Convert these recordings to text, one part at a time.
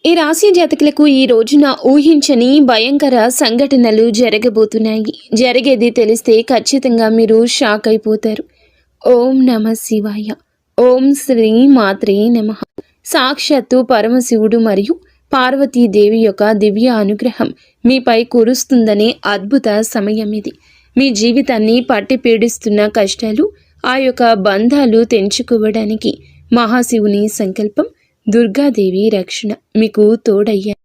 ఈ రాశి జాతకులకు ఈ రోజున ఊహించని భయంకర సంఘటనలు జరగబోతున్నాయి. జరిగేది తెలిస్తే ఖచ్చితంగా మీరు షాక్ అయిపోతారు. ఓం నమ శివాయ. ఓం శ్రీ మాత్రే నమః. సాక్షాత్తు పరమశివుడు మరియు పార్వతీదేవి యొక్క దివ్య అనుగ్రహం మీపై కురుస్తుందనే అద్భుత సమయం ఇది. మీ జీవితాన్ని పట్టి పీడిస్తున్న కష్టాలు, ఆ యొక్క బంధాలు తెంచుకోవడానికి మహాశివుని సంకల్పం, దుర్గాదేవి రక్షణ మీకు తోడయ్యాయి.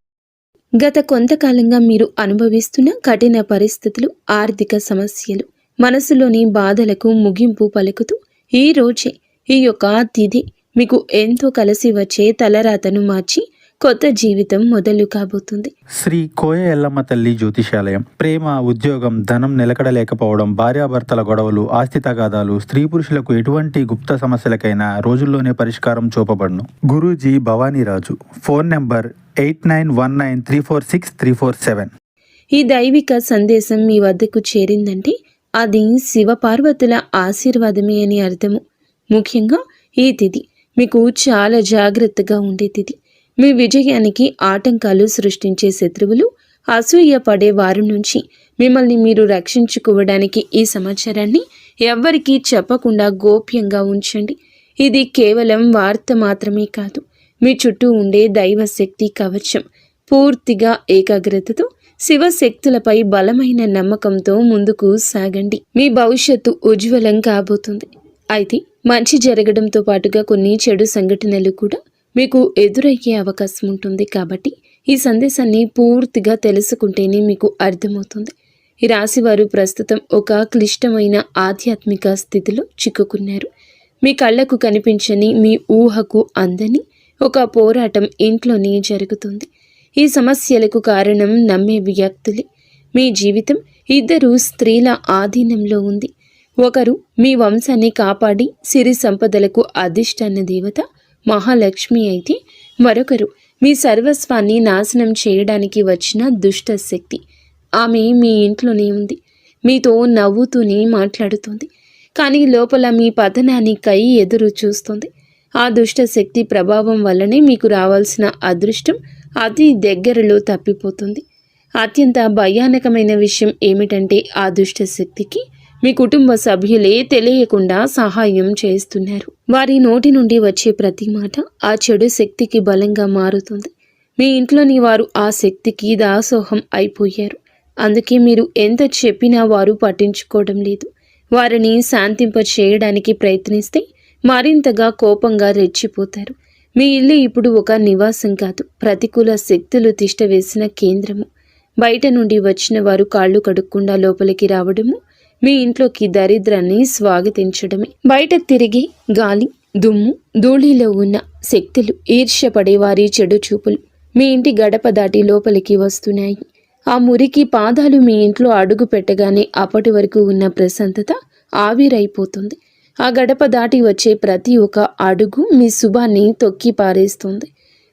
గత కొంతకాలంగా మీరు అనుభవిస్తున్న కఠిన పరిస్థితులు, ఆర్థిక సమస్యలు, మనసులోని బాధలకు ముగింపు పలుకుతూ ఈ రోజే ఈ యొక్క తిథి మీకు ఎంతో కలిసి వచ్చే తలరాతను మార్చి కొత్త జీవితం మొదలు కాబోతుంది. శ్రీ కోయ ఎల్లమ్మ తల్లి జ్యోతిషాలయం. ప్రేమ, ఉద్యోగం, ధనం నిలకడలేకపోవడం, భార్యాభర్తల గొడవలు, ఆస్తి తగాదాలు, స్త్రీ పురుషులకు ఎటువంటి గుప్త సమస్యలకైనా రోజుల్లోనే పరిష్కారం చూపబడును. గురూజీ భవానీరాజు. Phone number 8919346347. ఈ దైవిక సందేశం మీ వద్దకు చేరిందంటే అది శివ పార్వతుల ఆశీర్వాదమే అని అర్థము. ముఖ్యంగా ఈ తిథి మీకు చాలా జాగ్రత్తగా ఉండే తిథి. మీ విజయానికి ఆటంకాలు సృష్టించే శత్రువులు, అసూయ పడే వారి నుంచి మిమ్మల్ని మీరు రక్షించుకోవడానికి ఈ సమాచారాన్ని ఎవ్వరికీ చెప్పకుండా గోప్యంగా ఉంచండి. ఇది కేవలం వార్త మాత్రమే కాదు, మీ చుట్టూ ఉండే దైవశక్తి కవచం. పూర్తిగా ఏకాగ్రతతో శివశక్తులపై బలమైన నమ్మకంతో ముందుకు సాగండి. మీ భవిష్యత్తు ఉజ్వలం కాబోతుంది. అయితే మంచి జరగడంతో పాటుగా కొన్ని చెడు సంఘటనలు కూడా మీకు ఎదురయ్యే అవకాశం ఉంటుంది. కాబట్టి ఈ సందేశాన్ని పూర్తిగా తెలుసుకుంటేనే మీకు అర్థమవుతుంది. ఈ రాశివారు ప్రస్తుతం ఒక క్లిష్టమైన ఆధ్యాత్మిక స్థితిలో చిక్కుకున్నారు. మీ కళ్ళకు కనిపించని, మీ ఊహకు అందని ఒక పోరాటం ఇంట్లోనే జరుగుతుంది. ఈ సమస్యలకు కారణం నమ్మే వ్యక్తులే. మీ జీవితం ఇద్దరు స్త్రీల ఆధీనంలో ఉంది. ఒకరు మీ వంశాన్ని కాపాడి సిరి సంపదలకు అధిష్టాన దేవత మహాలక్ష్మి అయితే, మరొకరు మీ సర్వస్వాన్ని నాశనం చేయడానికి వచ్చిన దుష్ట శక్తి. ఆమె మీ ఇంట్లోనే ఉంది, మీతో నవ్వుతూనే మాట్లాడుతుంది, కానీ లోపల మీ పతనానికై ఎదురు చూస్తుంది. ఆ దుష్ట శక్తి ప్రభావం వల్లనే మీకు రావాల్సిన అదృష్టం అతి దగ్గరలో తప్పిపోతుంది. అత్యంత భయానకమైన విషయం ఏమిటంటే ఆ దుష్ట శక్తికి మీ కుటుంబ సభ్యులే తెలియకుండా సహాయం చేస్తున్నారు. వారి నోటి నుండి వచ్చే ప్రతి మాట ఆ చెడు శక్తికి బలంగా మారుతుంది. మీ ఇంట్లోని వారు ఆ శక్తికి దాసోహం అయిపోయారు. అందుకే మీరు ఎంత చెప్పినా వారు పట్టించుకోవడం లేదు. వారిని శాంతింప చేయడానికి ప్రయత్నిస్తే మరింతగా కోపంగా రెచ్చిపోతారు. మీ ఇల్లు ఇప్పుడు ఒక నివాసం కాదు, ప్రతికూల శక్తులు తిష్టవేసిన కేంద్రము. బయట నుండి వచ్చిన వారు కాళ్ళు కడుక్కుండా లోపలికి రావడము మీ ఇంట్లోకి దరిద్రాన్ని స్వాగతించడమే. బయట తిరిగి గాలి, దుమ్ము, ధూళిలో ఉన్న శక్తులు, ఈర్ష్యపడే వారి చెడు చూపులు మీ ఇంటి గడప దాటి లోపలికి వస్తున్నాయి. ఆ మురికి పాదాలు మీ ఇంట్లో అడుగు పెట్టగానే అప్పటి వరకు ఉన్న ప్రశాంతత ఆవిరైపోతుంది. ఆ గడప దాటి వచ్చే ప్రతి ఒక్క అడుగు మీ శుభాన్ని తొక్కి పారేస్తుంది.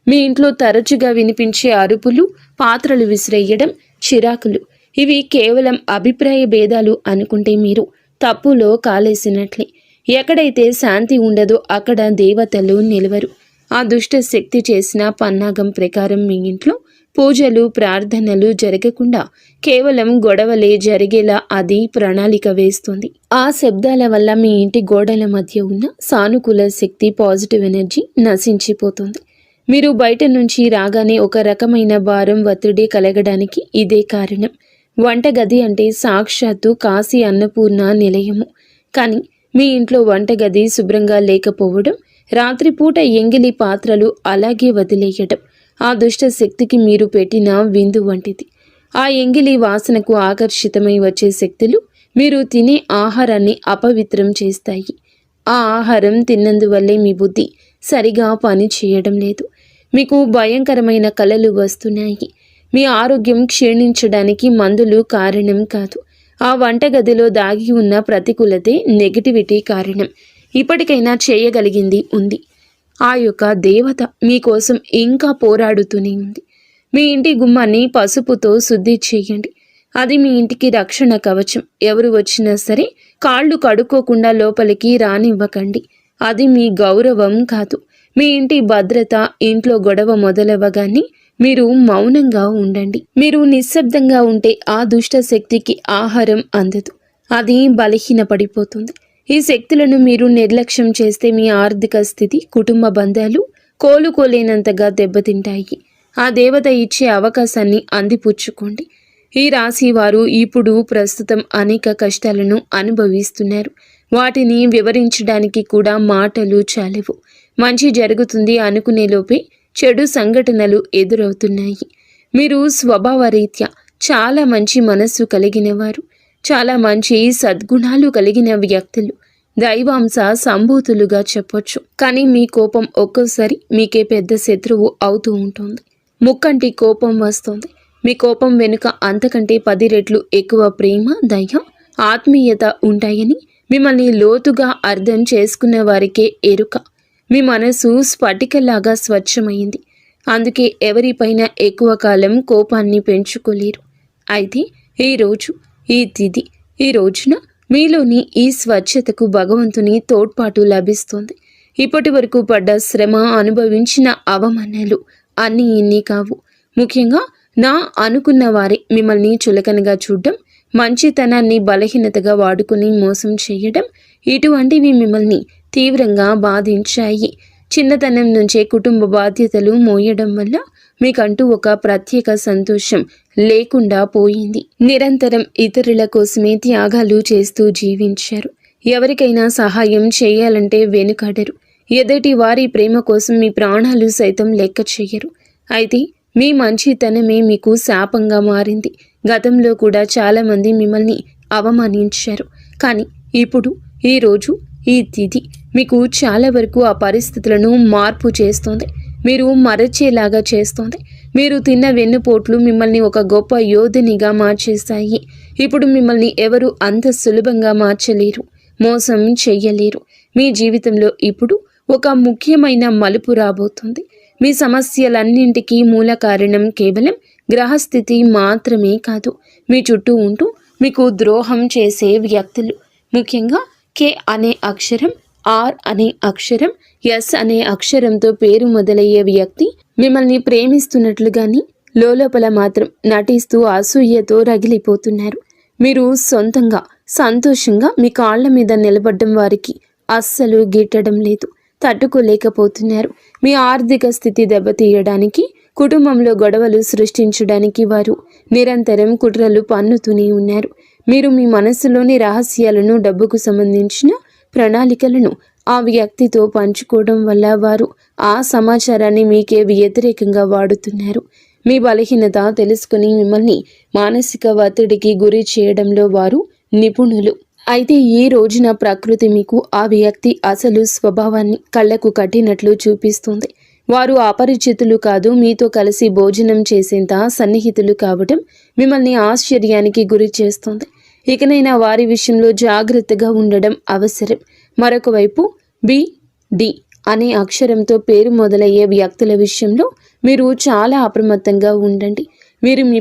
మీ ఇంట్లో తరచుగా వినిపించే అరుపులు, పాత్రలు విసిరేయడం, చిరాకులు, ఇవి కేవలం అభిప్రాయ భేదాలు అనుకుంటే మీరు తప్పులో కాలేసినట్లే. ఎక్కడైతే శాంతి ఉండదో అక్కడ దేవతలు నిలవరు. ఆ దుష్ట శక్తి చేసిన పన్నాగం ప్రకారం మీ ఇంట్లో పూజలు, ప్రార్థనలు జరగకుండా కేవలం గొడవలే జరిగేలా అది ప్రణాళిక వేస్తుంది. ఆ శబ్దాల వల్ల మీ ఇంటి గోడల మధ్య ఉన్న సానుకూల శక్తి, పాజిటివ్ ఎనర్జీ నశించిపోతుంది. మీరు బయట నుంచి రాగానే ఒక రకమైన భారం, ఒత్తిడి కలగడానికి ఇదే కారణం. వంటగది అంటే సాక్షాత్తు కాశీ అన్నపూర్ణ నిలయము. కానీ మీ ఇంట్లో వంటగది శుభ్రంగా లేకపోవడం, రాత్రిపూట ఎంగిలి పాత్రలు అలాగే వదిలేయటం ఆ దుష్ట శక్తికి మీరు పెట్టిన విందు వంటిది. ఆ ఎంగిలి వాసనకు ఆకర్షితమై వచ్చే శక్తులు మీరు తినే ఆహారాన్ని అపవిత్రం చేస్తాయి. ఆ ఆహారం తిన్నందువల్లే మీ బుద్ధి సరిగా పని చేయడం లేదు. మీకు భయంకరమైన కలలు వస్తున్నాయి. మీ ఆరోగ్యం క్షీణించడానికి మందులు కారణం కాదు. ఆ వంటగదిలో దాగి ఉన్న ప్రతికూలతే, నెగటివిటీ కారణం. ఇప్పటికైనా చేయగలిగింది ఉంది. ఆ యొక్క దేవత మీకోసం ఇంకా పోరాడుతూనే ఉంది. మీ ఇంటి గుమ్మాన్ని పసుపుతో శుద్ధి చేయండి. అది మీ ఇంటికి రక్షణ కవచం. ఎవరు వచ్చినా సరే కాళ్ళు కడుక్కోకుండా లోపలికి రానివ్వకండి. అది మీ గౌరవం కాదు, మీ ఇంటి భద్రత, ఇంట్లో గొడవ మొదలవ్వగానే మీరు మౌనంగా ఉండండి. మీరు నిశ్శబ్దంగా ఉంటే ఆ దుష్ట శక్తికి ఆహారం అందదు, అది బలహీనపడిపోతుంది. ఈ శక్తులను మీరు నిర్లక్ష్యం చేస్తే మీ ఆర్థిక స్థితి, కుటుంబ బంధాలు కోలుకోలేనంతగా దెబ్బతింటాయి. ఆ దేవత ఇచ్చే అవకాశాన్ని అందిపుచ్చుకోండి. ఈ రాశి వారు ఇప్పుడు ప్రస్తుతం అనేక కష్టాలను అనుభవిస్తున్నారు. వాటిని వివరించడానికి కూడా మాటలు చాలవు. మంచి జరుగుతుంది అనుకునే లోపే చెడు సంఘటనలు ఎదురవుతున్నాయి. మీరు స్వభావరీత్యా చాలా మంచి మనస్సు కలిగిన వారు, చాలా మంచి సద్గుణాలు కలిగిన వ్యక్తులు, దైవాంశ సంభూతులుగా చెప్పొచ్చు. కానీ మీ కోపం ఒక్కోసారి మీకే పెద్ద శత్రువు అవుతూ ఉంటుంది. ముక్కంటి కోపం వస్తుంది. మీ కోపం వెనుక అంతకంటే 10 రెట్లు ఎక్కువ ప్రేమ, దయ, ఆత్మీయత ఉంటాయని మిమ్మల్ని లోతుగా అర్థం చేసుకున్న వారికే ఎరుక. మీ మనసు స్ఫటికలాగా స్వచ్ఛమైంది. అందుకే ఎవరిపైన ఎక్కువ కాలం కోపాన్ని పెంచుకోలేరు. అయితే ఈరోజు, ఈ తిథి, ఈ రోజున మీలోని ఈ స్వచ్ఛతకు భగవంతుని తోడ్పాటు లభిస్తుంది. ఇప్పటి వరకు పడ్డ శ్రమ, అనుభవించిన అవమానాలు అన్నీ ఇన్ని కావు. ముఖ్యంగా నా అనుకున్న వారే మిమ్మల్ని చులకనగా చూడడం, మంచితనాన్ని బలహీనతగా వాడుకుని మోసం చేయడం, ఇటువంటివి మిమ్మల్ని తీవ్రంగా బాధించాయి. చిన్నతనం నుంచే కుటుంబ బాధ్యతలు మోయడం వల్ల మీకంటూ ఒక ప్రత్యేక సంతోషం లేకుండా పోయింది. నిరంతరం ఇతరుల కోసమే త్యాగాలు చేస్తూ జీవించారు. ఎవరికైనా సహాయం చేయాలంటే వెనుకాడరు. ఎదుటి వారి ప్రేమ కోసం మీ ప్రాణాలు సైతం లెక్క చేయరు. అయితే మీ మంచితనమే మీకు శాపంగా మారింది. గతంలో కూడా చాలామంది మిమ్మల్ని అవమానించారు. కానీ ఇప్పుడు, ఈరోజు, ఈ తిథి మీకు చాలా వరకు ఆ పరిస్థితులను మార్పు చేస్తుంది. మీరు మరచేలాగా చేస్తుంది. మీరు తిన్న వెన్నుపోట్లు మిమ్మల్ని ఒక గొప్ప యోధునిగా మార్చేస్తాయి. ఇప్పుడు మిమ్మల్ని ఎవరు అంత సులభంగా మార్చలేరు, మోసం చెయ్యలేరు. మీ జీవితంలో ఇప్పుడు ఒక ముఖ్యమైన మలుపు రాబోతుంది. మీ సమస్యలన్నింటికీ మూల కారణం కేవలం గ్రహస్థితి మాత్రమే కాదు, మీ చుట్టూ ఉంటూ మీకు ద్రోహం చేసే వ్యక్తులు. ముఖ్యంగా కే అనే అక్షరం, ఆర్ అనే అక్షరం, ఎస్ అనే అక్షరంతో పేరు మొదలయ్యే వ్యక్తి మిమ్మల్ని ప్రేమిస్తున్నట్లుగాని లోపల మాత్రం నటిస్తూ అసూయతో రగిలిపోతున్నారు. మీరు సొంతంగా సంతోషంగా మీ కాళ్ల మీద నిలబడ్డం వారికి అస్సలు గిట్టడం లేదు, తట్టుకోలేకపోతున్నారు. మీ ఆర్థిక స్థితి దెబ్బతీయడానికి, కుటుంబంలో గొడవలు సృష్టించడానికి వారు నిరంతరం కుట్రలు పన్నుతూనే ఉన్నారు. మీరు మీ మనస్సులోని రహస్యాలను, డబ్బుకు సంబంధించిన ప్రణాళికలను ఆ వ్యక్తితో పంచుకోవడం వల్ల వారు ఆ సమాచారాన్ని మీకే వ్యతిరేకంగా వాడుతున్నారు. మీ బలహీనత తెలుసుకుని మిమ్మల్ని మానసిక ఒత్తిడికి గురి చేయడంలో వారు నిపుణులు. అయితే ఈ రోజున ప్రకృతి మీకు ఆ వ్యక్తి అసలు స్వభావాన్ని కళ్ళకు కట్టినట్లు చూపిస్తుంది. వారు అపరిచితులు కాదు, మీతో కలిసి భోజనం చేసేంత సన్నిహితులు కావడం మిమ్మల్ని ఆశ్చర్యానికి గురి చేస్తుంది. ఇకనైనా వారి విషయంలో జాగ్రత్తగా ఉండడం అవసరం. మరొక వైపు బి, డి అనే అక్షరంతో పేరు మొదలయ్యే వ్యక్తుల విషయంలో మీరు చాలా అప్రమత్తంగా ఉండండి. వీరు మీ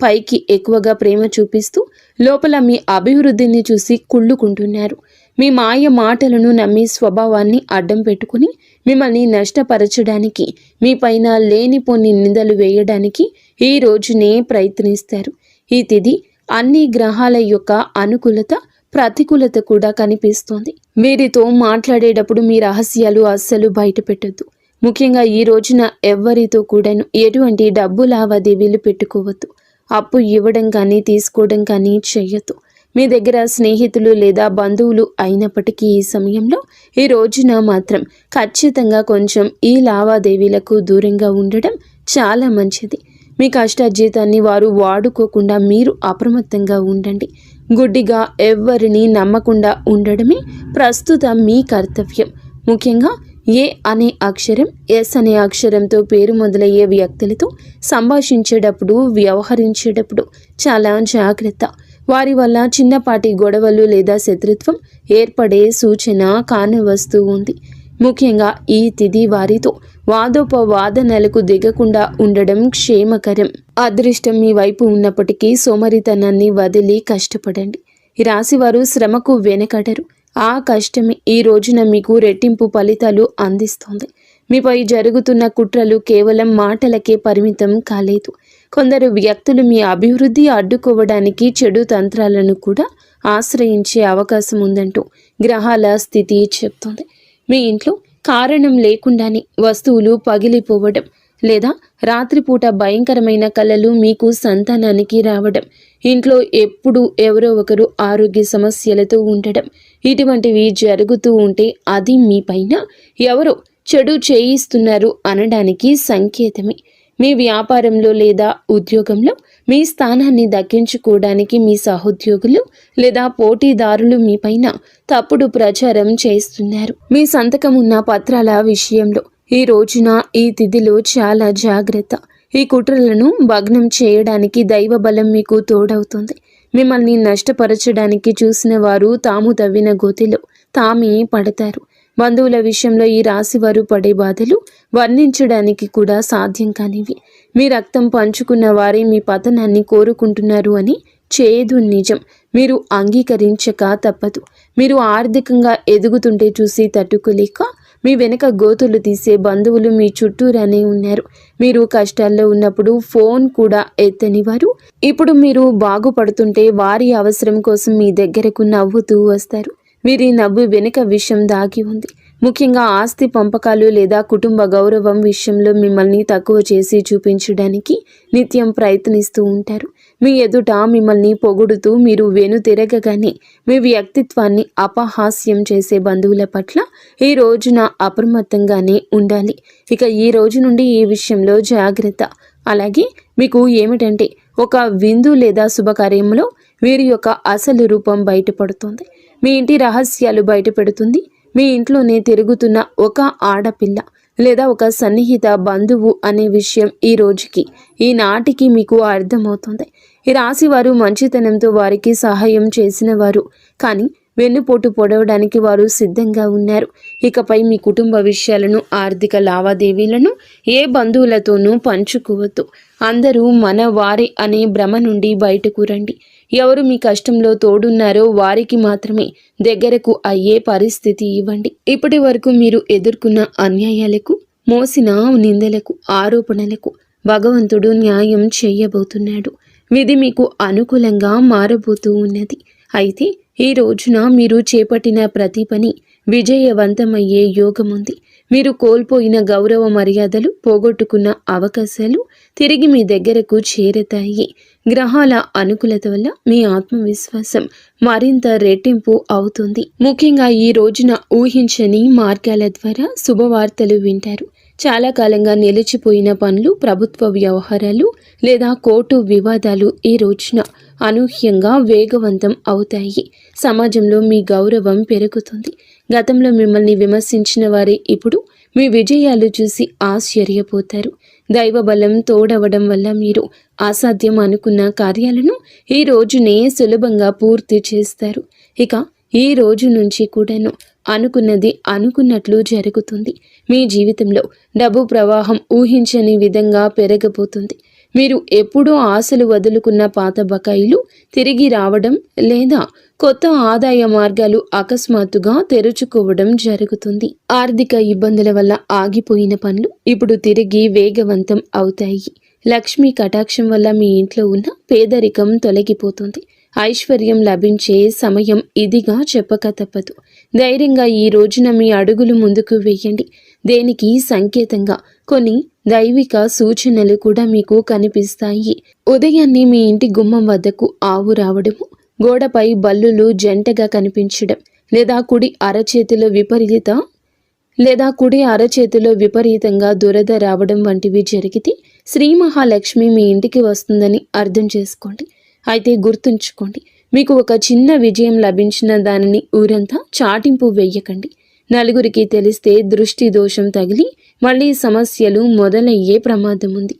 పైకి ఎక్కువగా ప్రేమ చూపిస్తూ లోపల మీ అభివృద్ధిని చూసి కుళ్ళుకుంటున్నారు. మీ మాయ మాటలను నమ్మి స్వభావాన్ని అడ్డం పెట్టుకుని మిమ్మల్ని నష్టపరచడానికి, మీ పైన లేనిపోని నిందలు వేయడానికి ఈ రోజునే ప్రయత్నిస్తారు. ఈ తిథి అన్ని గ్రహాల యొక్క అనుకూలత, ప్రతికూలత కూడా కనిపిస్తోంది. వీరితో మాట్లాడేటప్పుడు మీ రహస్యాలు అస్సలు బయట పెట్టొద్దు. ముఖ్యంగా ఈ రోజున ఎవ్వరితో కూడాను ఎటువంటి డబ్బు లావాదేవీలు పెట్టుకోవద్దు. అప్పు ఇవ్వడం కానీ తీసుకోవడం కానీ చెయ్యొద్దు. మీ దగ్గర స్నేహితులు లేదా బంధువులు అయినప్పటికీ ఈ సమయంలో, ఈ రోజున మాత్రం ఖచ్చితంగా కొంచెం ఈ లావాదేవీలకు దూరంగా ఉండడం చాలా మంచిది. మీ కష్టార్జితాన్ని వారు వాడుకోకుండా మీరు అప్రమత్తంగా ఉండండి. గుడ్డిగా ఎవ్వరిని నమ్మకుండా ఉండడమే ప్రస్తుతం మీ కర్తవ్యం. ముఖ్యంగా ఏ అనే అక్షరం, ఎస్ అనే అక్షరంతో పేరు మొదలయ్యే వ్యక్తులతో సంభాషించేటప్పుడు, వ్యవహరించేటప్పుడు చాలా జాగ్రత్త. వారి వల్ల చిన్నపాటి గొడవలు లేదా శత్రుత్వం ఏర్పడే సూచన కానవస్తూ ఉంది. ముఖ్యంగా ఈ తిథి వారితో వాదోపవాదనలకు దిగకుండా ఉండడం క్షేమకరం. అదృష్టం మీ వైపు ఉన్నప్పటికీ సోమరితనాన్ని వదిలి కష్టపడండి. ఈ రాశివారు శ్రమకు వెనకడరు. ఆ కష్టమే ఈ రోజున మీకు రెట్టింపు ఫలితాలు అందిస్తుంది. మీపై జరుగుతున్న కుట్రలు కేవలం మాటలకే పరిమితం కాలేదు. కొందరు వ్యక్తులు మీ అభివృద్ధి అడ్డుకోవడానికి చెడు తంత్రాలను కూడా ఆశ్రయించే అవకాశం ఉందంటూ గ్రహాల స్థితి చెప్తోంది. మీ ఇంట్లో కారణం లేకుండానే వస్తువులు పగిలిపోవడం లేదా రాత్రిపూట భయంకరమైన కలలు మీకు సంతానానికి రావడం, ఇంట్లో ఎప్పుడు ఎవరో ఒకరు ఆరోగ్య సమస్యలతో ఉండడం, ఇటువంటివి జరుగుతూ ఉంటే అది మీ పైన ఎవరో చెడు చేయిస్తున్నారు అనడానికి సంకేతమే. మీ వ్యాపారంలో లేదా ఉద్యోగంలో మీ స్థానాన్ని దక్కించుకోవడానికి మీ సహోద్యోగులు లేదా పోటీదారులు మీ పైన తప్పుడు ప్రచారం చేస్తున్నారు. మీ సంతకం ఉన్న పత్రాల విషయంలో ఈ రోజున ఈ తిథిలో చాలా జాగ్రత్త. ఈ కుట్రలను భగ్నం చేయడానికి దైవ బలం మీకు తోడవుతుంది. మిమ్మల్ని నష్టపరచడానికి చూసిన వారు తాము తవ్విన గోతిలో తామే పడతారు. బంధువుల విషయంలో ఈ రాశి వారు పడే బాధలు వర్ణించడానికి కూడా సాధ్యం కానివి. మీ రక్తం పంచుకున్న వారే మీ పతనాన్ని కోరుకుంటున్నారు అని చేదు నిజం. మీరు అంగీకరించక తప్పదు. మీరు ఆర్థికంగా ఎదుగుతుంటే చూసి తట్టుకోలేక మీ వెనక గోతులు తీసే బంధువులు మీ చుట్టూరానే ఉన్నారు. మీరు కష్టాల్లో ఉన్నప్పుడు ఫోన్ కూడా ఎత్తని వారు ఇప్పుడు మీరు బాగుపడుతుంటే వారి అవసరం కోసం మీ దగ్గరకు నవ్వుతూ వస్తారు. వీరి నవ్వు వెనుక విషయం దాగి ఉంది. ముఖ్యంగా ఆస్తి పంపకాలు లేదా కుటుంబ గౌరవం విషయంలో మిమ్మల్ని తక్కువ చేసి చూపించడానికి నిత్యం ప్రయత్నిస్తూ ఉంటారు. మీ ఎదుట మిమ్మల్ని పొగుడుతూ మీరు వెనుతిరగగానే మీ వ్యక్తిత్వాన్ని అపహాస్యం చేసే బంధువుల పట్ల ఈ రోజున అప్రమత్తంగానే ఉండాలి. ఇక ఈ రోజు నుండి ఈ విషయంలో జాగ్రత్త. అలాగే మీకు ఏమిటంటే ఒక విందు లేదా శుభకార్యంలో వీరి యొక్క అసలు రూపం బయటపడుతుంది. మీ ఇంటి రహస్యాలు బయటపెడుతుంది. మీ ఇంట్లోనే తిరుగుతున్న ఒక ఆడపిల్ల లేదా ఒక సన్నిహిత బంధువు అనే విషయం ఈ రోజుకి ఈనాటికి మీకు అర్థమవుతుంది. ఈ రాశి వారు మంచితనంతో వారికి సహాయం చేసిన వారు, కానీ వెన్నుపోటు పొడవడానికి వారు సిద్ధంగా ఉన్నారు. ఇకపై మీ కుటుంబ విషయాలను, ఆర్థిక లావాదేవీలను ఏ బంధువులతోనూ పంచుకోవద్దు. అందరూ మన వారే అనే భ్రమ నుండి బయటకు రండి. ఎవరు మీ కష్టంలో తోడున్నారో వారికి మాత్రమే దగ్గరకు అయ్యే పరిస్థితి ఇవ్వండి. ఇప్పటి వరకు మీరు ఎదుర్కొన్న అన్యాయాలకు, మోసిన నిందలకు, ఆరోపణలకు భగవంతుడు న్యాయం చేయబోతున్నాడు. విధి మీకు అనుకూలంగా మారబోతూ ఉన్నది. అయితే ఈ రోజున మీరు చేపట్టిన ప్రతి పని విజయవంతమయ్యే యోగముంది. మీరు కోల్పోయిన గౌరవ మర్యాదలు, పోగొట్టుకున్న అవకాశాలు తిరిగి మీ దగ్గరకు చేరతాయి. గ్రహాల అనుకూలత వల్ల మీ ఆత్మవిశ్వాసం మరింత రెట్టింపు అవుతుంది. ముఖ్యంగా ఈ రోజున ఊహించని మార్గాల ద్వారా శుభవార్తలు వింటారు. చాలా కాలంగా నిలిచిపోయిన పనులు, ప్రభుత్వ వ్యవహారాలు లేదా కోర్టు వివాదాలు ఈ రోజున అనూహ్యంగా వేగవంతం అవుతాయి. సమాజంలో మీ గౌరవం పెరుగుతుంది. గతంలో మిమ్మల్ని విమర్శించిన వారే ఇప్పుడు మీ విజయాలు చూసి ఆశ్చర్యపోతారు. దైవ బలం తోడవడం వల్ల మీరు అసాధ్యం అనుకున్న కార్యాలను ఈ రోజునే సులభంగా పూర్తి చేస్తారు. ఇక ఈ రోజు నుంచి కూడాను అనుకున్నది అనుకున్నట్లు జరుగుతుంది. మీ జీవితంలో డబ్బు ప్రవాహం ఊహించని విధంగా పెరగబోతుంది. మీరు ఎప్పుడూ ఆశలు వదులుకున్న పాత బకాయిలు తిరిగి రావడం లేదా కొత్త ఆదాయ మార్గాలు అకస్మాత్తుగా తెరుచుకోవడం జరుగుతుంది. ఆర్థిక ఇబ్బందుల వల్ల ఆగిపోయిన పనులు ఇప్పుడు తిరిగి వేగవంతం అవుతాయి. లక్ష్మీ కటాక్షం వల్ల మీ ఇంట్లో ఉన్న పేదరికం తొలగిపోతుంది. ఐశ్వర్యం లభించే సమయం ఇదిగా చెప్పక తప్పదు. ధైర్యంగా ఈ రోజున మీ అడుగులు ముందుకు వేయండి. దేనికి సంకేతంగా కొన్ని దైవిక సూచనలు కూడా మీకు కనిపిస్తాయి. ఉదయాన్నే మీ ఇంటి గుమ్మం వద్దకు ఆవు రావడము, గోడపై బల్లులు జంటగా కనిపించడం లేదా కుడి అరచేతిలో విపరీతంగా దురద రావడం వంటివి జరిగితే శ్రీ మహాలక్ష్మి మీ ఇంటికి వస్తుందని అర్థం చేసుకోండి. అయితే గుర్తుంచుకోండి, మీకు ఒక చిన్న విజయం లభించిన దానిని ఊరంతా చాటింపు వేయకండి. నలుగురికి తెలిస్తే దృష్టి దోషం తగిలి మళ్ళీ సమస్యలు మొదలయ్యే ప్రమాదం ఉంది.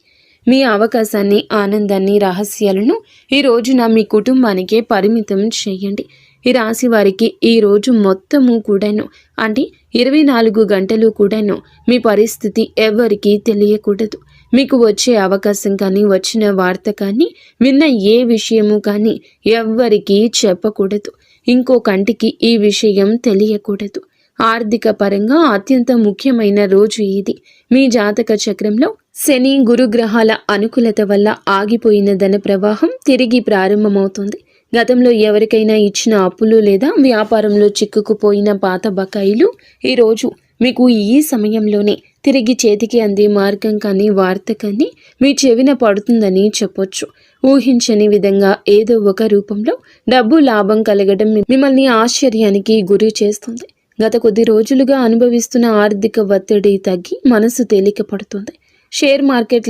మీ అవకాశాన్ని, ఆనందాన్ని, రహస్యాలను ఈ రోజున మీ కుటుంబానికే పరిమితం చేయండి. ఈ రాశి వారికి ఈ రోజు మొత్తము కూడాను, అంటే 24 గంటలు కూడాను మీ పరిస్థితి ఎవరికీ తెలియకూడదు. మీకు వచ్చే అవకాశం కానీ, వచ్చిన వార్త కానీ, విన్న ఏ విషయము కానీ ఎవ్వరికీ చెప్పకూడదు. ఇంకో కంటికి ఈ విషయం తెలియకూడదు. ఆర్థిక పరంగా అత్యంత ముఖ్యమైన రోజు ఇది. మీ జాతక చక్రంలో శని గురుగ్రహాల అనుకూలత వల్ల ఆగిపోయిన ధన ప్రవాహం తిరిగి ప్రారంభమవుతుంది. గతంలో ఎవరికైనా ఇచ్చిన అప్పులు లేదా వ్యాపారంలో చిక్కుకుపోయిన పాత బకాయిలు ఈరోజు మీకు ఈ సమయంలోనే తిరిగి చేతికి అందే మార్గం కానీ వార్త కానీ మీ చెవిన పడుతుందని చెప్పొచ్చు. ఊహించని విధంగా ఏదో ఒక రూపంలో డబ్బు లాభం కలగడం మిమ్మల్ని ఆశ్చర్యానికి గురి చేస్తుంది. గత కొద్ది రోజులుగా అనుభవిస్తున్న ఆర్థిక ఒత్తిడి తగ్గి మనసు తేలిక పడుతుంది. షేర్ మార్కెట్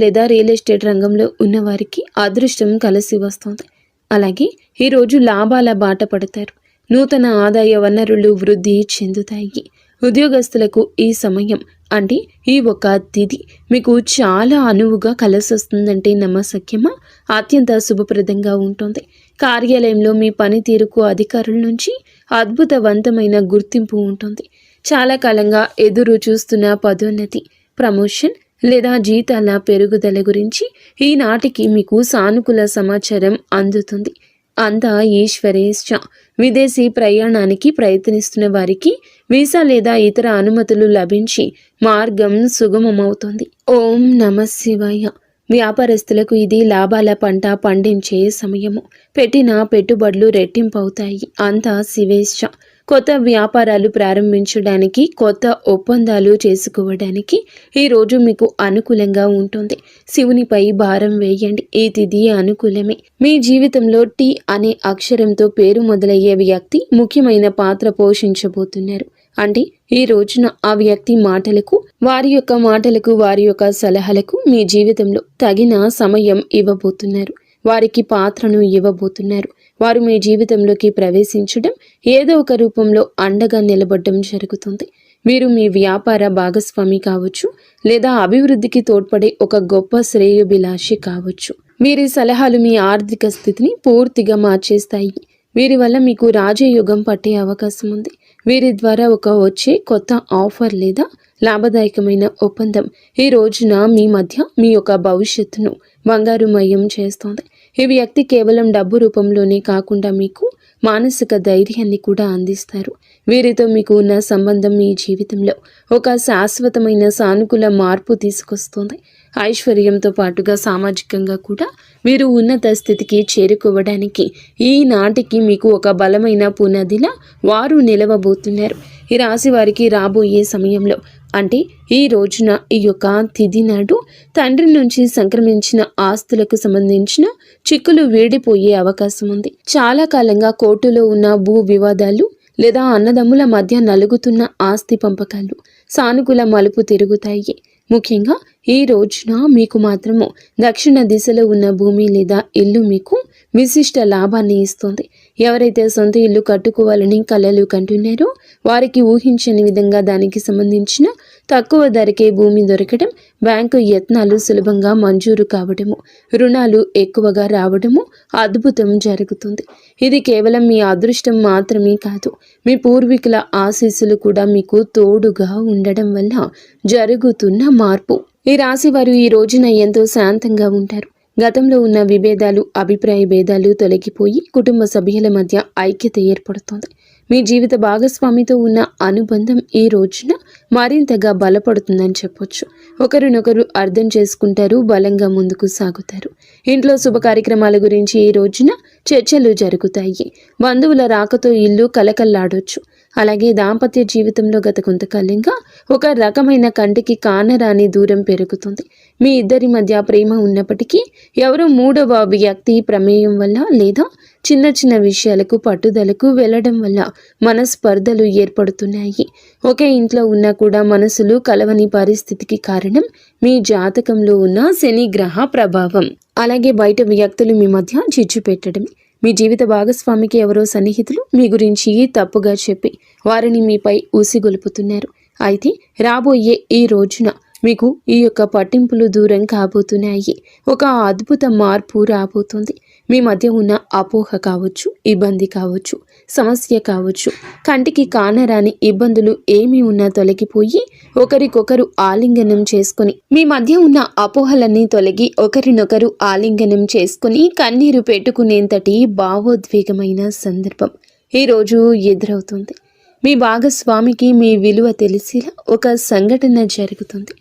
లేదా రియల్ ఎస్టేట్ రంగంలో ఉన్నవారికి అదృష్టం కలిసి వస్తుంది. అలాగే ఈరోజు లాభాల బాట పడతారు. నూతన ఆదాయ వనరులు వృద్ధి చెందుతాయి. ఉద్యోగస్తులకు ఈ సమయం అంటే ఈ ఒక తిథి మీకు చాలా అనువుగా కలిసొస్తుందంటే నమ్మశక్యమా? అత్యంత శుభప్రదంగా ఉంటుంది. కార్యాలయంలో మీ పనితీరుకు అధికారుల నుంచి అద్భుతవంతమైన గుర్తింపు ఉంటుంది. చాలా కాలంగా ఎదురు చూస్తున్న పదోన్నతి, ప్రమోషన్ లేదా జీతాల పెరుగుదల గురించి ఈనాటికి మీకు సానుకూల సమాచారం అందుతుంది. అంతా ఈశ్వరేచ్ఛ. విదేశీ ప్రయాణానికి ప్రయత్నిస్తున్న వారికి వీసా లేదా ఇతర అనుమతులు లభించి మార్గం సుగమమవుతుంది. ఓం నమః శివాయ. వ్యాపారస్తులకు ఇది లాభాల పంట పండించే సమయము. పెట్టిన పెట్టుబడులు రెట్టింపవుతాయి. అంతా శివేచ్ఛ. కొత్త వ్యాపారాలు ప్రారంభించడానికి, కొత్త ఒప్పందాలు చేసుకోవడానికి ఈరోజు మీకు అనుకూలంగా ఉంటుంది. శివునిపై భారం వేయండి. ఈ తిథి అనుకూలమే. మీ జీవితంలో టీ అనే అక్షరంతో పేరు మొదలయ్యే వ్యక్తి ముఖ్యమైన పాత్ర పోషించబోతున్నారు. అంటే ఈ రోజున ఆ వ్యక్తి మాటలకు, వారి యొక్క సలహాలకు మీ జీవితంలో తగిన సమయం ఇవ్వబోతున్నారు. వారికి పాత్రను ఇవ్వబోతున్నారు. వారు మీ జీవితంలోకి ప్రవేశించడం, ఏదో ఒక రూపంలో అండగా నిలబడడం జరుగుతుంది. మీరు మీ వ్యాపార భాగస్వామి కావచ్చు, లేదా అభివృద్ధికి తోడ్పడే ఒక గొప్ప శ్రేయోభిలాషి కావచ్చు. వీరి సలహాలు మీ ఆర్థిక స్థితిని పూర్తిగా మార్చేస్తాయి. వీరి వల్ల మీకు రాజయోగం పట్టే అవకాశం ఉంది. వీరి ద్వారా వచ్చే కొత్త ఆఫర్ లేదా లాభదాయకమైన ఒప్పందం ఈ రోజున మీ మధ్య మీ యొక్క భవిష్యత్తును బంగారుమయం చేస్తోంది. ఈ వ్యక్తి కేవలం డబ్బు రూపంలోనే కాకుండా మీకు మానసిక ధైర్యాన్ని కూడా అందిస్తారు. వీరితో మీకు ఉన్న సంబంధం మీ జీవితంలో ఒక శాశ్వతమైన సానుకూల మార్పు తీసుకొస్తుంది. ఐశ్వర్యంతో పాటుగా సామాజికంగా కూడా మీరు ఉన్నత స్థితికి చేరుకోవడానికి ఈనాటికి మీకు ఒక బలమైన పునాదిలా వారు నిలవబోతున్నారు. ఈ రాశి వారికి రాబోయే సమయంలో అంటే ఈ రోజున ఈ యొక్క తిథి నాడు తండ్రి నుంచి సంక్రమించిన ఆస్తులకు సంబంధించిన చిక్కులు వీడిపోయే అవకాశం ఉంది. చాలా కాలంగా కోర్టులో ఉన్న భూ వివాదాలు లేదా అన్నదమ్ముల మధ్య నలుగుతున్న ఆస్తి పంపకాలు సానుకూల మలుపు తిరుగుతాయి. ముఖ్యంగా ఈ రోజున మీకు మాత్రము దక్షిణ దిశలో ఉన్న భూమి లేదా ఇల్లు మీకు విశిష్ట లాభాన్ని ఇస్తుంది. ఎవరైతే సొంత ఇల్లు కట్టుకోవాలని కలలు కంటున్నారో వారికి ఊహించని విధంగా దానికి సంబంధించిన తక్కువ ధరకే భూమి దొరకడం, బ్యాంకు యత్నాలు సులభంగా మంజూరు కావడము, రుణాలు ఎక్కువగా రావడము అద్భుతం జరుగుతుంది. ఇది కేవలం మీ అదృష్టం మాత్రమే కాదు, మీ పూర్వీకుల ఆశీస్సులు కూడా మీకు తోడుగా ఉండడం వల్ల జరుగుతున్న మార్పు. ఈ రాశి వారు ఈ రోజున ఎంతో శాంతంగా ఉంటారు. గతంలో ఉన్న విభేదాలు, అభిప్రాయ భేదాలు తొలగిపోయి కుటుంబ సభ్యుల మధ్య ఐక్యత ఏర్పడుతుంది. మీ జీవిత భాగస్వామితో ఉన్న అనుబంధం ఈ రోజున మరింతగా బలపడుతుందని చెప్పొచ్చు. ఒకరినొకరు అర్థం చేసుకుంటారు, బలంగా ముందుకు సాగుతారు. ఇంట్లో శుభ కార్యక్రమాల గురించి ఈ రోజున చర్చలు జరుగుతాయి. బంధువుల రాకతో ఇల్లు కలకల్లాడొచ్చు. అలాగే దాంపత్య జీవితంలో గత కొంతకాలంగా ఒక రకమైన కంటికి కానరాని దూరం పెరుగుతుంది. మీ ఇద్దరి మధ్య ప్రేమ ఉన్నప్పటికీ ఎవరో మూడవ వ్యక్తి ప్రమేయం వల్ల లేదా చిన్న చిన్న విషయాలకు పట్టుదలకు వెళ్లడం వల్ల మనస్పర్ధలు ఏర్పడుతున్నాయి. ఒకే ఇంట్లో ఉన్నా కూడా మనసులు కలవని పరిస్థితికి కారణం మీ జాతకంలో ఉన్న శని గ్రహ ప్రభావం. అలాగే బయట వ్యక్తులు మీ మధ్య చిచ్చు పెట్టడమే. మీ జీవిత భాగస్వామికి ఎవరో సన్నిహితులు మీ గురించి తప్పుగా చెప్పి వారిని మీపై ఊసిగొలుపుతున్నారు. అయితే రాబోయే ఈ రోజున మీకు ఈ యొక్క పట్టింపులు దూరం కాబోతున్నాయి. ఒక అద్భుత మార్పు రాబోతుంది. మీ మధ్య ఉన్న అపోహ కావచ్చు, ఇబ్బంది కావచ్చు, సమస్య కావచ్చు, కంటికి కానరాని ఇబ్బందులు ఏమి ఉన్నా తొలగిపోయి ఒకరికొకరు ఆలింగనం చేసుకొని, మీ మధ్య ఉన్న అపోహలన్నీ తొలగి ఒకరినొకరు ఆలింగనం చేసుకొని కన్నీరు పెట్టుకునేంతటి భావోద్వేగమైన సందర్భం ఈరోజు ఎదురవుతుంది. మీ భాగస్వామికి మీ విలువ తెలిసేలా ఒక సంఘటన జరుగుతుంది.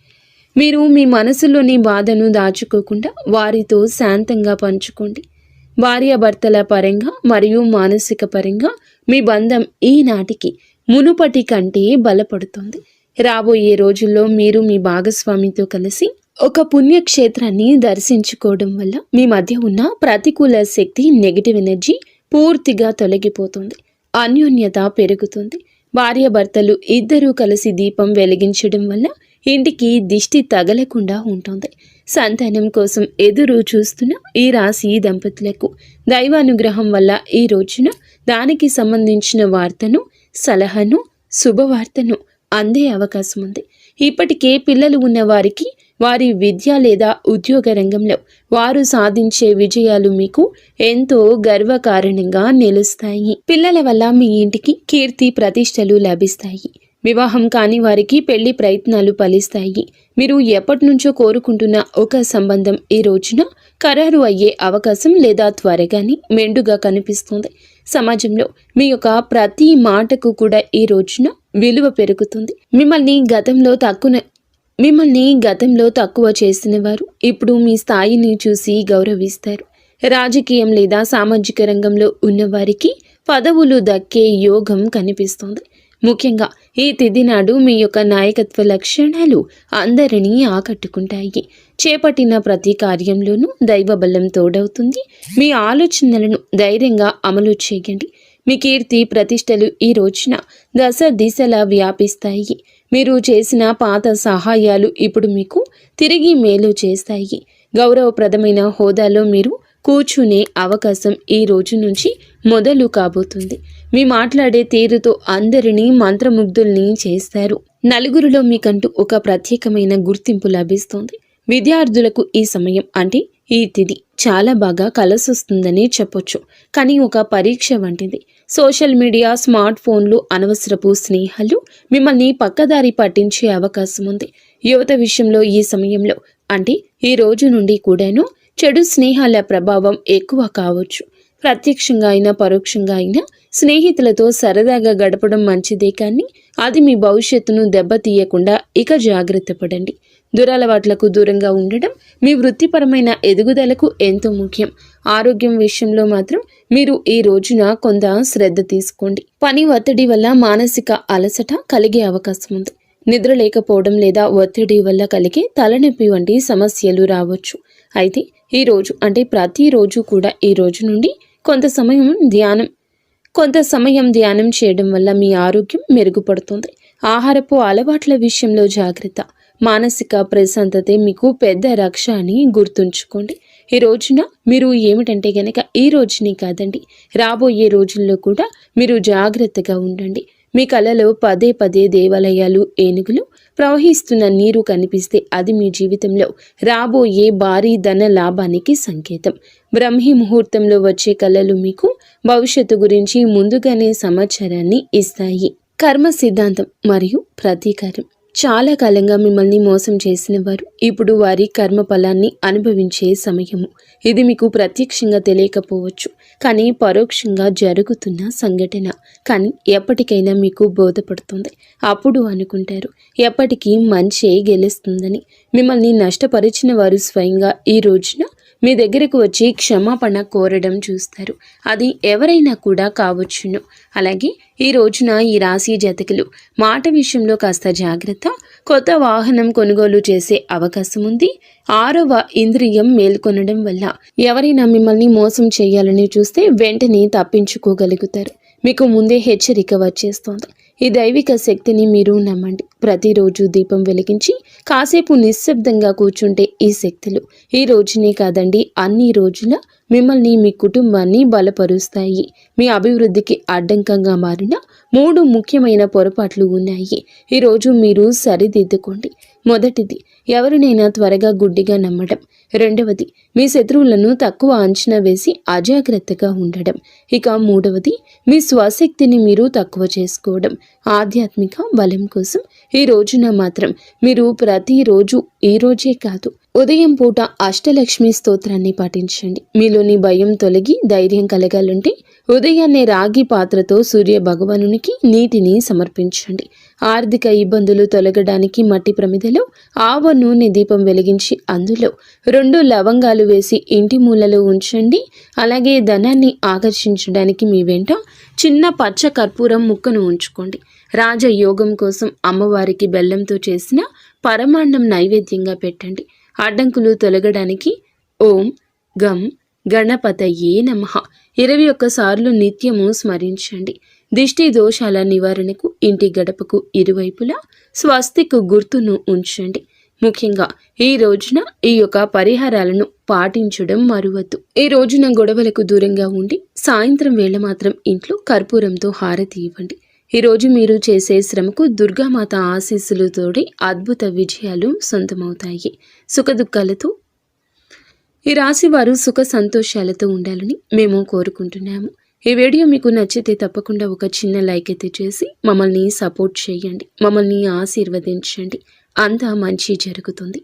మీరు మీ మనసులోని బాధను దాచుకోకుండా వారితో శాంతంగా పంచుకోండి. భార్యాభర్తల పరంగా మరియు మానసిక పరంగా మీ బంధం ఈనాటికి మునుపటి కంటే బలపడుతుంది. రాబోయే రోజుల్లో మీరు మీ భాగస్వామితో కలిసి ఒక పుణ్యక్షేత్రాన్ని దర్శించుకోవడం వల్ల మీ మధ్య ఉన్న ప్రతికూల శక్తి, నెగిటివ్ ఎనర్జీ పూర్తిగా తొలగిపోతుంది. అన్యోన్యత పెరుగుతుంది. భార్యాభర్తలు ఇద్దరూ కలిసి దీపం వెలిగించడం వల్ల ఇంటికి దిష్టి తగలకుండా ఉంటుంది. సంతానం కోసం ఎదురు చూస్తున్న ఈ రాశి దంపతులకు దైవానుగ్రహం వల్ల ఈ రోజున దానికి సంబంధించిన వార్తను, సలహాను, శుభవార్తను అందే అవకాశం ఉంది. ఇప్పటికే పిల్లలు ఉన్న వారికి వారి విద్య లేదా ఉద్యోగ రంగంలో వారు సాధించే విజయాలు మీకు ఎంతో గర్వకారణంగా నిలుస్తాయి. పిల్లల వల్ల మీ ఇంటికి కీర్తి ప్రతిష్టలు లభిస్తాయి. వివాహం కాని వారికి పెళ్లి ప్రయత్నాలు ఫలిస్తాయి. మీరు ఎప్పటి నుంచో కోరుకుంటున్న ఒక సంబంధం ఈ రోజున ఖరారు అయ్యే అవకాశం లేదా త్వరగానే మెండుగా కనిపిస్తుంది. సమాజంలో మీ యొక్క ప్రతి మాటకు కూడా ఈ రోజున విలువ పెరుగుతుంది. మిమ్మల్ని గతంలో తక్కువ చేసిన వారు ఇప్పుడు మీ స్థాయిని చూసి గౌరవిస్తారు. రాజకీయం లేదా సామాజిక రంగంలో ఉన్నవారికి పదవులు దక్కే యోగం కనిపిస్తుంది. ముఖ్యంగా ఈ తిథి నాడు మీ యొక్క నాయకత్వ లక్షణాలు అందరినీ ఆకట్టుకుంటాయి. చేపట్టిన ప్రతి కార్యంలోనూ దైవబలం తోడవుతుంది. మీ ఆలోచనలను ధైర్యంగా అమలు చేయండి. మీ కీర్తి ప్రతిష్టలు ఈ రోజున దశ దిశలా వ్యాపిస్తాయి. మీరు చేసిన పాత సహాయాలు ఇప్పుడు మీకు తిరిగి మేలు చేస్తాయి. గౌరవప్రదమైన హోదాలో మీరు కూర్చునే అవకాశం ఈ రోజు నుంచి మొదలు కాబోతుంది. మీ మాట్లాడే తీరుతో అందరినీ మంత్రముగ్ధుల్ని చేస్తారు. నలుగురిలో మీకంటూ ఒక ప్రత్యేకమైన గుర్తింపు లభిస్తుంది. విద్యార్థులకు ఈ సమయం అంటే ఈ తిథి చాలా బాగా కలిసొస్తుందని చెప్పొచ్చు. కానీ ఒక పరీక్ష వంటిది. సోషల్ మీడియా, స్మార్ట్ ఫోన్లు, అనవసరపు స్నేహాలు మిమ్మల్ని పక్కదారి పట్టించే అవకాశం ఉంది. యువత విషయంలో ఈ సమయంలో అంటే ఈ రోజు నుండి కూడాను చెడు స్నేహాల ప్రభావం ఎక్కువ కావచ్చు. ప్రత్యక్షంగా అయినా పరోక్షంగా అయినా స్నేహితులతో సరదాగా గడపడం మంచిదే, కానీ అది మీ భవిష్యత్తును దెబ్బతీయకుండా ఇక జాగ్రత్త పడండి. దురలవాట్లకు దూరంగా ఉండడం మీ వృత్తిపరమైన ఎదుగుదలకు ఎంతో ముఖ్యం. ఆరోగ్యం విషయంలో మాత్రం మీరు ఈ రోజున కొంత శ్రద్ధ తీసుకోండి. పని ఒత్తిడి వల్ల మానసిక అలసట కలిగే అవకాశం ఉంది. నిద్ర లేకపోవడం లేదా ఒత్తిడి వల్ల కలిగే తలనొప్పి వంటి సమస్యలు రావచ్చు. అయితే ఈ రోజు అంటే ప్రతిరోజు కూడా ఈ రోజు నుండి కొంత సమయం ధ్యానం చేయడం వల్ల మీ ఆరోగ్యం మెరుగుపడుతుంది. ఆహారపు అలవాట్ల విషయంలో జాగ్రత్త. మానసిక ప్రశాంతతే మీకు పెద్ద రక్ష అని గుర్తుంచుకోండి. ఈ రోజున మీరు ఏమిటంటే గనక ఈ రోజుని కాదండి, రాబోయే రోజుల్లో కూడా మీరు జాగ్రత్తగా ఉండండి. మీ కలలో పదే పదే దేవాలయాలు, ఏనుగులు, ప్రవహిస్తున్న నీరు కనిపిస్తే అది మీ జీవితంలో రాబోయే భారీ ధన లాభానికి సంకేతం. బ్రహ్మీ ముహూర్తంలో వచ్చే కళలు మీకు భవిష్యత్తు గురించి ముందుగానే సమాచారాన్ని ఇస్తాయి. కర్మ సిద్ధాంతం మరియు ప్రతీకారం. చాలా కాలంగా మిమ్మల్ని మోసం చేసిన వారు ఇప్పుడు వారి కర్మ ఫలాన్ని అనుభవించే సమయము. ఇది మీకు ప్రత్యక్షంగా తెలియకపోవచ్చు, కానీ పరోక్షంగా జరుగుతున్న సంఘటన. కానీ ఎప్పటికైనా మీకు బోధపడుతుంది. అప్పుడు అనుకుంటారు ఎప్పటికీ మంచే గెలుస్తుందని. మిమ్మల్ని నష్టపరిచిన వారు స్వయంగా ఈ రోజున మీ దగ్గరకు వచ్చి క్షమాపణ కోరడం చూస్తారు. అది ఎవరైనా కూడా కావచ్చును. అలాగే ఈ రోజున ఈ రాశి జాతకులు మాట విషయంలో కాస్త జాగ్రత్త. కొత్త వాహనం కొనుగోలు చేసే అవకాశం ఉంది. 6వ ఇంద్రియం మేల్కొనడం వల్ల ఎవరైనా మిమ్మల్ని మోసం చేయాలని చూస్తే వెంటనే తప్పించుకోగలుగుతారు. మీకు ముందే హెచ్చరిక వచ్చేస్తోంది. ఈ దైవిక శక్తిని మీరు నమ్మండి. ప్రతిరోజు దీపం వెలిగించి కాసేపు నిశ్శబ్దంగా కూర్చుంటే ఈ శక్తులు ఈ రోజునే కాదండి, అన్ని రోజుల మిమ్మల్ని, మీ కుటుంబాన్ని బలపరుస్తాయి. మీ అభివృద్ధికి అడ్డంకంగా మారిన 3 ముఖ్యమైన పొరపాట్లు ఉన్నాయి. ఈరోజు మీరు సరిదిద్దుకోండి. మొదటిది, ఎవరినైనా త్వరగా గుడ్డిగా నమ్మడం. రెండవది, మీ శత్రువులను తక్కువ అంచనా వేసి అజాగ్రత్తగా ఉండడం. ఇక మూడవది, మీ స్వశక్తిని మీరు తక్కువ చేసుకోవడం. ఆధ్యాత్మిక బలం కోసం ఈ రోజున మాత్రం మీరు ప్రతిరోజు, ఈ రోజే కాదు, ఉదయం పూట అష్టలక్ష్మి స్తోత్రాన్ని పాటించండి. మీలోని భయం తొలగి ధైర్యం కలగాలంటే ఉదయాన్నే రాగి పాత్రతో సూర్య భగవానునికి నీటిని సమర్పించండి. ఆర్థిక ఇబ్బందులు తొలగడానికి మట్టి ప్రమిదలో ఆవ నూనె దీపం వెలిగించి అందులో 2 లవంగాలు వేసి ఇంటి మూలలో ఉంచండి. అలాగే ధనాన్ని ఆకర్షించడానికి మీ వెంట చిన్న పచ్చ కర్పూరం ముక్కను ఉంచుకోండి. రాజయోగం కోసం అమ్మవారికి బెల్లంతో చేసిన పరమాన్నం నైవేద్యంగా పెట్టండి. అడ్డంకులు తొలగడానికి ఓం గం గణపతయే నమః 21 సార్లు నిత్యము స్మరించండి. దిష్టి దోషాల నివారణకు ఇంటి గడపకు ఇరువైపులా స్వస్తిక్ గుర్తును ఉంచండి. ముఖ్యంగా ఈ రోజున ఈ యొక్క పరిహారాలను పాటించడం మరువద్దు. ఈ రోజున గొడవలకు దూరంగా ఉండి సాయంత్రం వేళ మాత్రం ఇంట్లో కర్పూరంతో హారతి ఇవ్వండి. ఈ రోజు మీరు చేసే శ్రమకు దుర్గామాత ఆశీస్సులు తోడి అద్భుత విజయాలు సొంతమవుతాయి. సుఖదుఖాలతో ఈ రాశి వారు సుఖ సంతోషాలతో ఉండాలని మేము కోరుకుంటున్నాము. ఈ వీడియో మీకు నచ్చితే తప్పకుండా ఒక చిన్న లైక్ అయితే చేసి మమ్మల్ని సపోర్ట్ చేయండి. మమ్మల్ని ఆశీర్వదించండి. అంతా మంచి జరుగుతుంది.